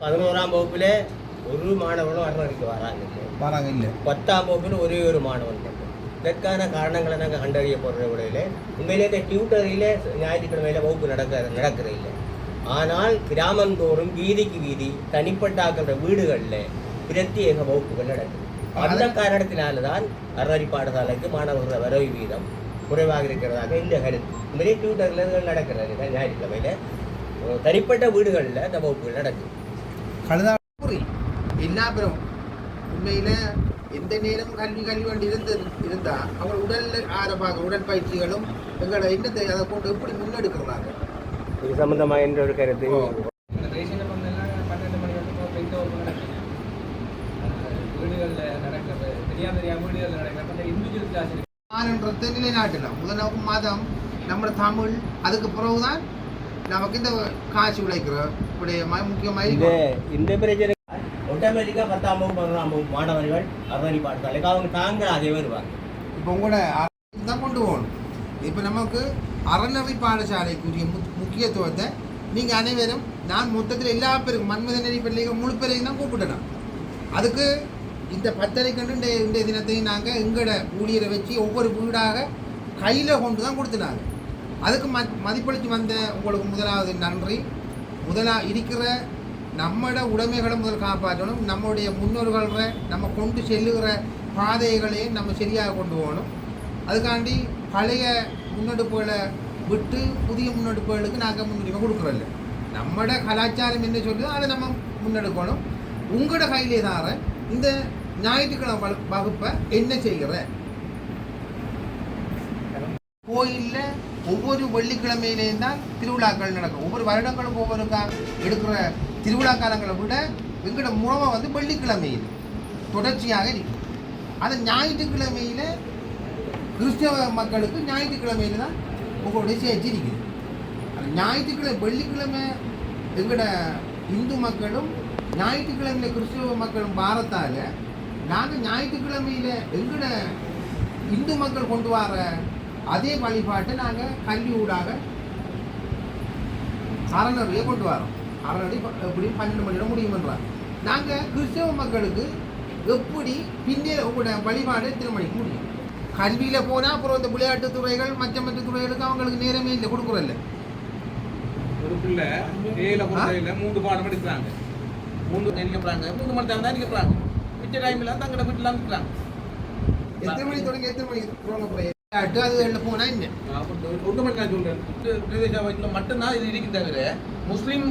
11ஆம் வகுப்பில் ஒரு மாணவனும் அறவரைக்கு வராங்க இல்லை. 10ஆம் வகுப்பில் ஒரே ஒரு மாணவன் மட்டும். இதற்கான காரணங்களை நாங்கள் கண்டறிய போடுற விடையில் உண்மையிலே இந்த டியூட்டரியில் ஞாயிற்றுக்கிழமையில் வகுப்பு நடக்கிற இல்லை. ஆனால் கிராமந்தோறும் வீதிக்கு வீதி தனிப்பட்ட வீடுகளில் பிரத்யேக வகுப்புகள் நடக்குது. அந்த காரணத்தினால்தான் அறவரி பாடசாலைக்கு மாணவர்கள் வரவு வீதம் குறைவாக இருக்கிறதாக இந்த கருத்து. உண்மையிலே டியூட்டரில் நடக்கிறது ஞாயிற்றுக்கிழமையில் தனிப்பட்ட வீடுகளில் அந்த வகுப்புகள் நடக்குது. எல்லா பேரும் உண்மையில எந்த நேரம் கல்வி வேண்டி இருந்தா அவங்க உடல் ஆரம்பாக உடற்பயிற்சிகளும் எங்களை என்னத்தை அதை கொண்டு எப்படி முன்னெடுக்கிறாங்க இது சம்பந்தமா என்ற ஒரு கருத்து. நிலைநாட்டலாம். முதல் மாதம் நம்ம தமிழ், அதுக்கு பிறகுதான் நமக்கு இந்த காட்சி உழைக்கிறோம். முக்கியமாக இந்த பிரச்சனை ஆட்டோமேட்டிக்கா 10ஆம் வகுப்பு 11ஆம் வகுப்பு மாணவர்கள் அறவரி பாடசாலைக்கு அவங்க தாங்களாகவே வருவாங்க. இப்போ உங்களோட தான் கொண்டு போகணும். இப்போ நமக்கு அறநெறி பாடசாலைக்குரிய முக்கியத்துவத்தை நீங்கள் அனைவரும் நான் மொத்தத்தில் எல்லா பேருக்கும் மன்மத நெறி பிள்ளைகள் முழு பேரையும் தான் கூப்பிடணும். அதுக்கு இந்த 10:30 கண்டு இந்த தினத்தையும் நாங்கள் எங்களோட ஊழியரை வச்சு ஒவ்வொரு வீடாக கையில் கொண்டு தான் கொடுத்துனாங்க. அதுக்கு மதிப்பளித்து வந்த உங்களுக்கு முதலாவது நன்றி. இருக்கிற நம்மளோட உடைமைகளை முதல் காப்பாற்றணும். நம்மளுடைய முன்னோர்களை நம்ம கொண்டு செல்லுகிற பாதைகளையும் நம்ம சரியாக கொண்டு போகணும். அதுக்காண்டி பழைய முன்னெடுப்புகளை விட்டு புதிய முன்னெடுப்புகளுக்கு நாங்கள் முன்னுரிமை கொடுக்குறோம்ல. நம்மளோட கலாச்சாரம் என்ன சொல்லுதோ அதை நம்ம முன்னெடுக்கணும். உங்களோட கையிலே தார இந்த ஞாயிற்றுக்கிழமை வகுப்பை என்ன செய்கிற கோயிலில் ஒவ்வொரு வெள்ளிக்கிழமையிலேயும் தான் திருவிழாக்கள் நடக்கும். ஒவ்வொரு வருடங்களும் ஒவ்வொரு எடுக்கிற திருவிழா காலங்களை விட எங்களோட முழமை வெள்ளிக்கிழமையில் தொடர்ச்சியாக இருக்கும். அது ஞாயிற்றுக்கிழமையில் கிறிஸ்தவ மக்களுக்கு ஞாயிற்றுக்கிழமையில் தான் உங்களுடைய சேர்ச்சி இருக்குது. அது ஞாயிற்றுக்கிழமை வெள்ளிக்கிழமை எங்களோட இந்து மக்களும் ஞாயிற்றுக்கிழமையில் கிறிஸ்தவ மக்களும் பாரத்தால் நாங்கள் ஞாயிற்றுக்கிழமையில் எங்களோட இந்து மக்கள் கொண்டு வர அதே வழிபாட்டை நாங்கள் கல்வி ஊடாக அறநெறியை கொண்டு வரோம். அறநெறி எப்படி 12 மணி நேரம் முடியுமென்றார். நாங்கள் கிறிஸ்தவ மக்களுக்கு எப்படி பின்னே உங்களோட வழிபாடு எத்தனை மணிக்கு முடியும்? கல்வியில் போனால் அப்புறம் இந்த விளையாட்டு துறைகள் மற்ற துறைகளுக்கு அவங்களுக்கு நேரமே இல்லை, கொடுக்குறதில்ல. ஒரு பிள்ளை 3 பாடம் எடுக்கிறாங்க, 3 நினைக்கிறாங்க, 3 மணி நேரம் தான் நினைக்கிறாங்க. மிச்ச டைமில் தங்களோட வீட்டிலாம் இருக்கிறாங்க. எத்தனை மணி தொடங்கி எத்தனை மணிக்கு போகிறாங்க? அது போனா என்ன ஒன்று மட்டும் நான் சொல்றேன். மட்டும்தான் இது இருக்கின்ற முஸ்லீம்